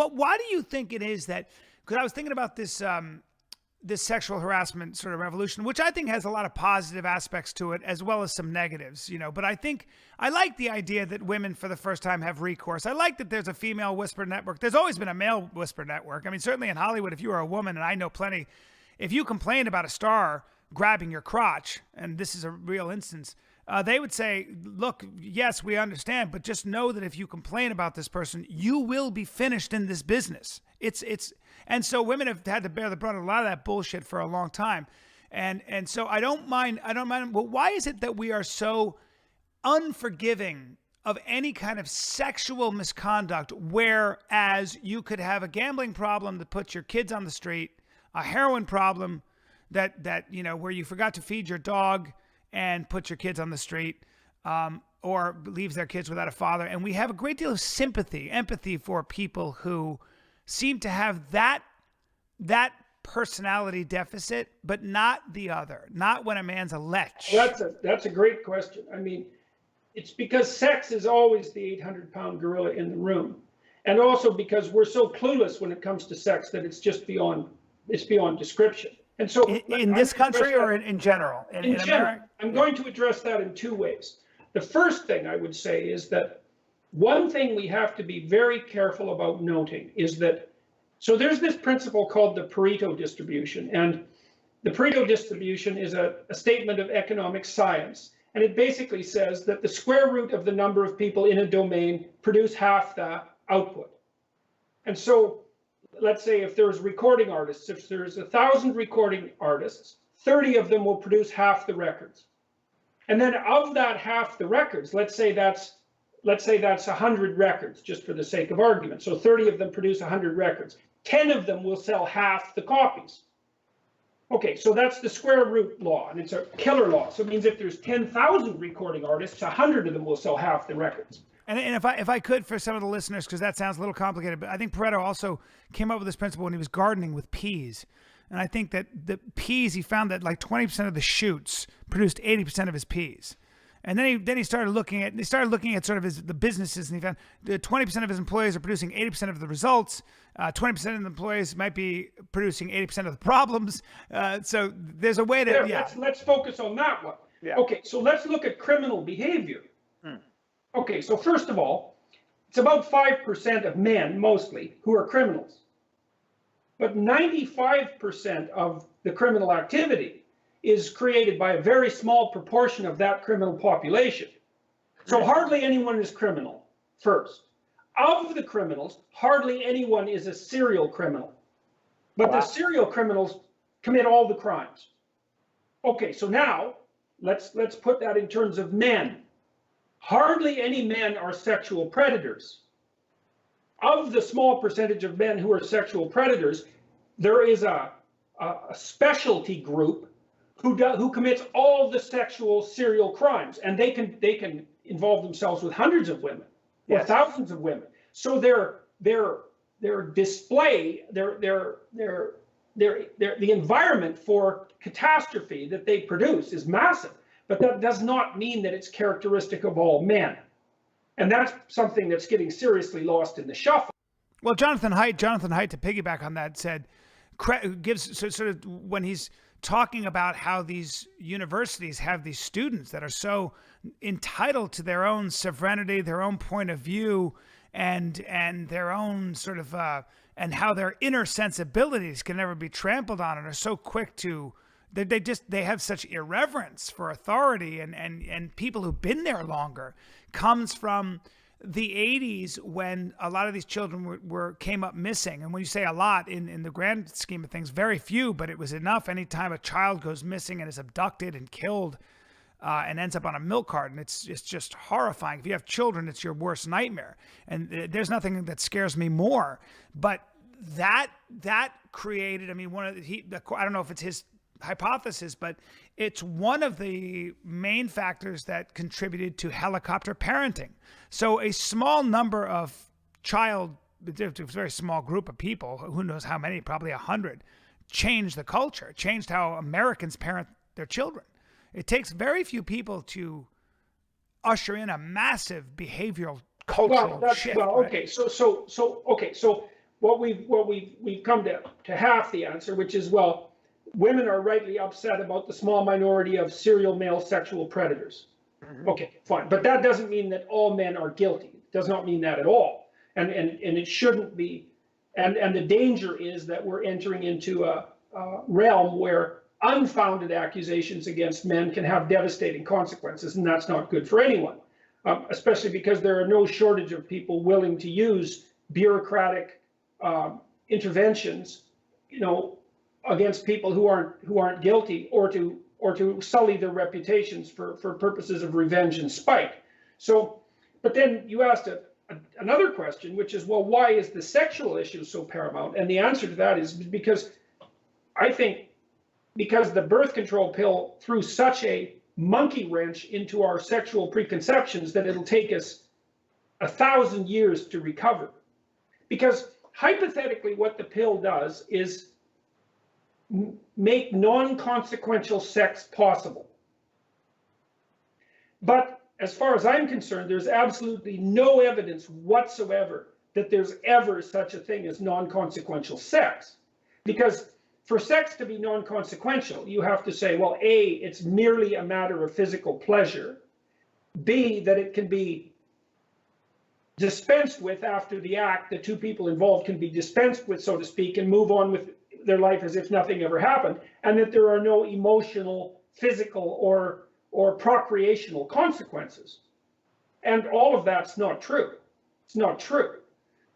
Why do you think it is that? Because I was thinking about this this sexual harassment sort of revolution, which I think has a lot of positive aspects to it as well as some negatives, But I think I like the idea that women for the first time have recourse. I like that there's a female whisper network. There's always been a male whisper network. I mean, certainly in Hollywood, if you are a woman, and I know plenty, if you complain about a star grabbing your crotch, and this is a real instance, they would say, look, yes, we understand, but just know that if you complain about this person, you will be finished in this business. And so women have had to bear the brunt of a lot of that bullshit for a long time. And so I don't mind. Well, why is it that we are so unforgiving of any kind of sexual misconduct, whereas you could have a gambling problem that puts your kids on the street, a heroin problem that where you forgot to feed your dog and put your kids on the street, or leaves their kids without a father. And we have a great deal of empathy for people who seem to have that personality deficit, but not the other. Not when a man's a lech. That's a great question. I mean, it's because sex is always the 800-pound gorilla in the room, and also because we're so clueless when it comes to sex that it's just beyond description. And so, in this country or in general? In general, I'm going to address that in two ways. The first thing I would say is that one thing we have to be very careful about noting is that, so there's this principle called the Pareto distribution, and the Pareto distribution is a statement of economic science, and it basically says that the square root of the number of people in a domain produce half the output. And so let's say if there's recording artists, if there's 1,000 recording artists, 30 of them will produce half the records. And then of that half the records, let's say that's 100 records, just for the sake of argument. So 30 of them produce 100 records. 10 of them will sell half the copies. Okay, so that's the square root law, and it's a killer law. So it means if there's 10,000 recording artists, 100 of them will sell half the records. And if I could, for some of the listeners, because that sounds a little complicated, but I think Pareto also came up with this principle when he was gardening with peas. And I think that the peas, he found that like 20% of the shoots produced 80% of his peas. And then he started looking at sort of the businesses, and he found that 20% of his employees are producing 80% of the results. 20% of the employees might be producing 80% of the problems. So there's a way to Let's focus on that one. Yeah. Okay, so let's look at criminal behavior. Okay, so first of all, it's about 5% of men, mostly, who are criminals. But 95% of the criminal activity is created by a very small proportion of that criminal population. So hardly anyone is criminal, first. Of the criminals, hardly anyone is a serial criminal. But the serial criminals commit all the crimes. Okay, so now let's put that in terms of men. Hardly any men are sexual predators. Of the small percentage of men who are sexual predators, there is a specialty group who commits all the sexual serial crimes, and they can involve themselves with hundreds of women or thousands of women. So their display, the environment for catastrophe that they produce is massive. But that does not mean that it's characteristic of all men. And that's something that's getting seriously lost in the shuffle. Well, Jonathan Haidt, to piggyback on that, gives sort of when he's talking about how these universities have these students that are so entitled to their own sovereignty, their own point of view, and their own sort of, and how their inner sensibilities can never be trampled on and are so quick to, they have such irreverence for authority and people who've been there longer, comes from the 80s when a lot of these children came up missing. And when you say a lot, in the grand scheme of things, very few, but it was enough anytime a child goes missing and is abducted and killed and ends up on a milk carton. It's just horrifying. If you have children, it's your worst nightmare. And there's nothing that scares me more. But that created, I mean, I don't know if it's his hypothesis, but it's one of the main factors that contributed to helicopter parenting. So a small number of a very small group of people, who knows how many, probably 100, changed the culture, changed how Americans parent their children. It takes very few people to usher in a massive behavioral cultural shift. Okay, so we've come to half the answer, which is, well, women are rightly upset about the small minority of serial male sexual predators. Okay, fine, but that doesn't mean that all men are guilty. It does not mean that at all, and it shouldn't be. And the danger is that we're entering into a realm where unfounded accusations against men can have devastating consequences, and that's not good for anyone, especially because there are no shortage of people willing to use bureaucratic interventions, against people who aren't guilty, or to sully their reputations for purposes of revenge and spite. So, but then you asked another question, which is, well, why is the sexual issue so paramount? And the answer to that is because I think because the birth control pill threw such a monkey wrench into our sexual preconceptions that it'll take us 1,000 years to recover. Because hypothetically, what the pill does is make non-consequential sex possible. But as far as I'm concerned, there's absolutely no evidence whatsoever that there's ever such a thing as non-consequential sex. Because for sex to be non-consequential, you have to say, well, A, it's merely a matter of physical pleasure. B, that it can be dispensed with after the act, the two people involved can be dispensed with, so to speak, and move on with their life as if nothing ever happened, and that there are no emotional, physical, or procreational consequences. And all of that's not true. It's not true.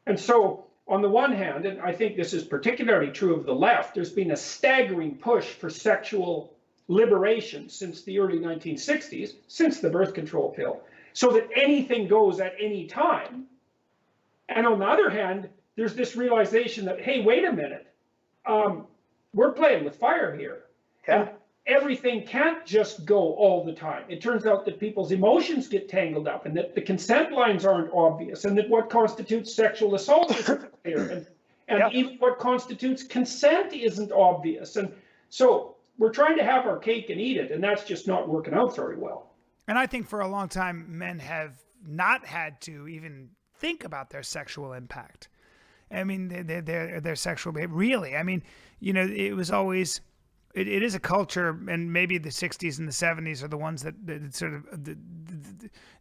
And so, on the one hand, and I think this is particularly true of the left, there's been a staggering push for sexual liberation since the early 1960s, since the birth control pill, so that anything goes at any time. And on the other hand, there's this realization that, hey, wait a minute, we're playing with fire here. Yeah. And everything can't just go all the time. It turns out that people's emotions get tangled up, and that the consent lines aren't obvious, and that what constitutes sexual assault isn't clear, and even what constitutes consent isn't obvious. And so we're trying to have our cake and eat it, and that's just not working out very well. And I think for a long time, men have not had to even think about their sexual impact. I mean, their sexual behavior, really. I mean, it was always, it is a culture, and maybe the 60s and the 70s are the ones that sort of,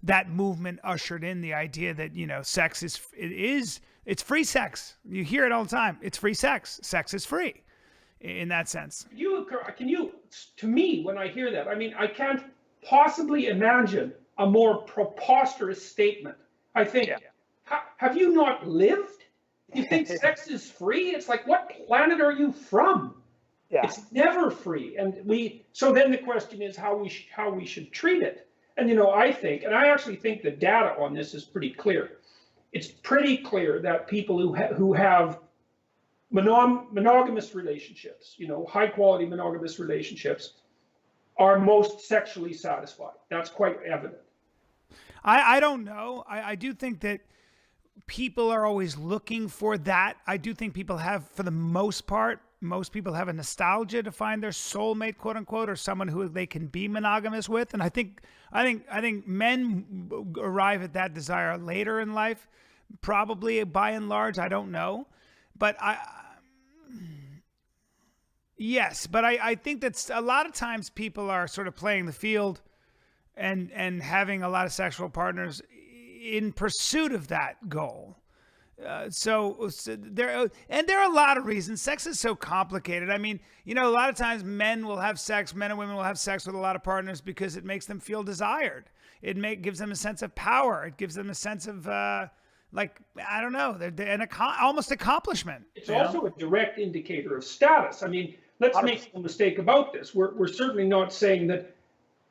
that movement ushered in the idea that, sex it's free sex. You hear it all the time. It's free sex. Sex is free in that sense. Can you, to me, when I hear that, I mean, I can't possibly imagine a more preposterous statement. I think, have you not lived? You think sex is free? It's like, what planet are you from? Yeah. It's never free. And so then the question is how we should treat it. And I think, and I actually think the data on this is pretty clear. It's pretty clear that people who have monogamous relationships, high quality monogamous relationships, are most sexually satisfied. That's quite evident. I don't know. I do think that people are always looking for that. I do think people have, for the most part, most people have a nostalgia to find their soulmate, quote unquote, or someone who they can be monogamous with. And I think men arrive at that desire later in life, probably by and large. I don't know, but yes, but I think that a lot of times people are sort of playing the field and having a lot of sexual partners in pursuit of that goal. So there are a lot of reasons. Sex is so complicated. I mean, a lot of times men and women will have sex with a lot of partners because it makes them feel desired. It gives them a sense of power. It gives them a sense of I don't know, almost accomplishment. It's also a direct indicator of status. I mean, let's make no mistake about this. We're certainly not saying that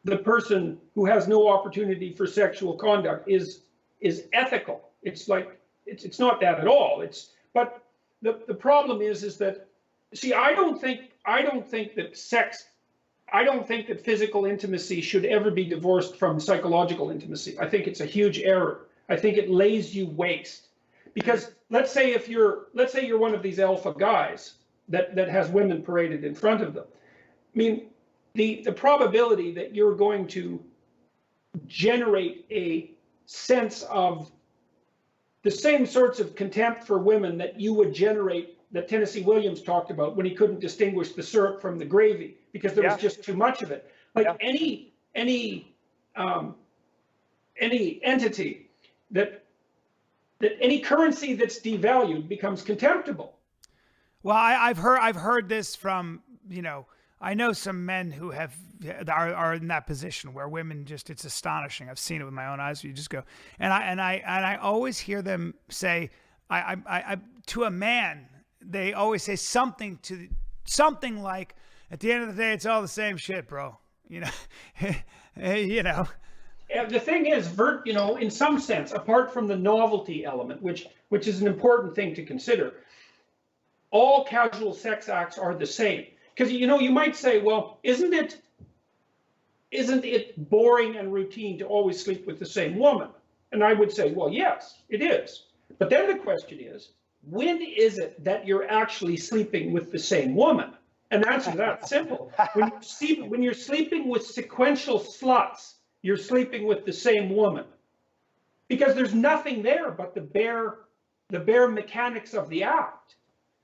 the person who has no opportunity for sexual conduct is ethical. It's like, it's not that at all. But the problem is that, see, I don't think that physical intimacy should ever be divorced from psychological intimacy. I think it's a huge error. I think it lays you waste. Because let's say you're one of these alpha guys that has women paraded in front of them. I mean, the probability that you're going to generate a sense of the same sorts of contempt for women that you would generate, that Tennessee Williams talked about when he couldn't distinguish the syrup from the gravy because there was just too much of it. Like any entity that any currency that's devalued becomes contemptible. Well, I've heard this from, you know, I know some men who are in that position where women just, it's astonishing. I've seen it with my own eyes. You just go, and I always hear them say, I to a man, they always say something like, at the end of the day, it's all the same shit, bro. You know, you know. The thing is, you know, in some sense, apart from the novelty element, which is an important thing to consider, all casual sex acts are the same. Because, you know, you might say, well, isn't it boring and routine to always sleep with the same woman? And I would say, well, yes, it is. But then the question is, when is it that you're actually sleeping with the same woman? And the answer to that's simple. When you're sleeping with sequential sluts, you're sleeping with the same woman. Because there's nothing there but the bare mechanics of the act.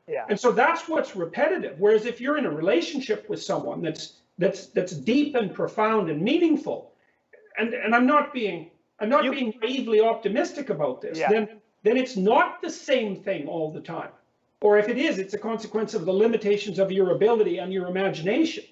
Yeah. And so that's what's repetitive. Whereas if you're in a relationship with someone that's deep and profound and meaningful, and I'm not being naively optimistic about this, then it's not the same thing all the time. Or if it is, it's a consequence of the limitations of your ability and your imagination.